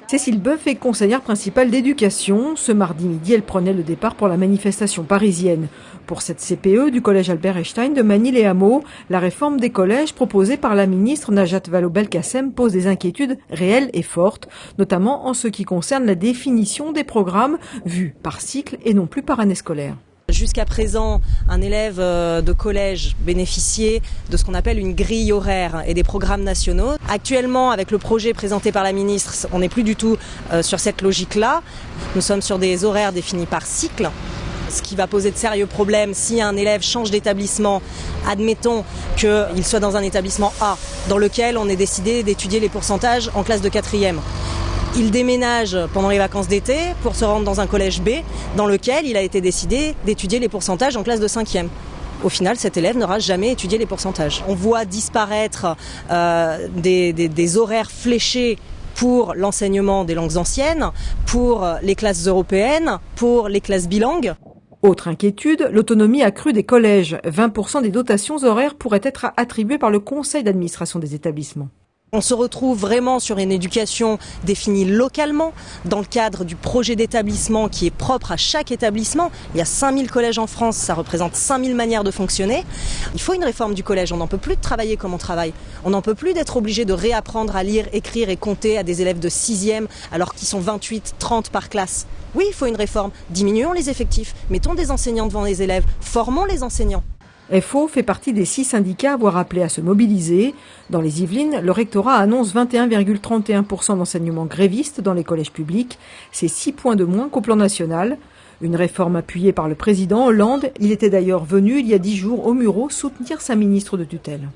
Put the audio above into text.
Cécile Boeuf est conseillère principale d'éducation. Ce mardi midi, elle prenait le départ pour la manifestation parisienne. Pour cette CPE du collège Albert Einstein de Magny-les-Hameaux, la réforme des collèges proposée par la ministre Najat Vallaud-Belkacem pose des inquiétudes réelles et fortes, notamment en ce qui concerne la définition des programmes vus par cycle et non plus par année scolaire. Jusqu'à présent, un élève de collège bénéficiait de ce qu'on appelle une grille horaire et des programmes nationaux. Actuellement, avec le projet présenté par la ministre, on n'est plus du tout sur cette logique-là. Nous sommes sur des horaires définis par cycle, ce qui va poser de sérieux problèmes si un élève change d'établissement. Admettons qu'il soit dans un établissement A, dans lequel on est décidé d'étudier les pourcentages en classe de 4e. Il déménage pendant les vacances d'été pour se rendre dans un collège B dans lequel il a été décidé d'étudier les pourcentages en classe de 5e. Au final, cet élève n'aura jamais étudié les pourcentages. On voit disparaître des horaires fléchés pour l'enseignement des langues anciennes, pour les classes européennes, pour les classes bilingues. Autre inquiétude, l'autonomie accrue des collèges. 20% des dotations horaires pourraient être attribuées par le conseil d'administration des établissements. On se retrouve vraiment sur une éducation définie localement dans le cadre du projet d'établissement qui est propre à chaque établissement. Il y a 5000 collèges en France, ça représente 5000 manières de fonctionner. Il faut une réforme du collège, on n'en peut plus de travailler comme on travaille. On n'en peut plus d'être obligé de réapprendre à lire, écrire et compter à des élèves de 6e alors qu'ils sont 28, 30 par classe. Oui, il faut une réforme. Diminuons les effectifs, mettons des enseignants devant les élèves, formons les enseignants. FO fait partie des 6 syndicats à avoir appelé à se mobiliser. Dans les Yvelines, le rectorat annonce 21,31% d'enseignements grévistes dans les collèges publics. C'est 6 points de moins qu'au plan national. Une réforme appuyée par le président Hollande. Il était d'ailleurs venu il y a 10 jours au Mureau soutenir sa ministre de tutelle.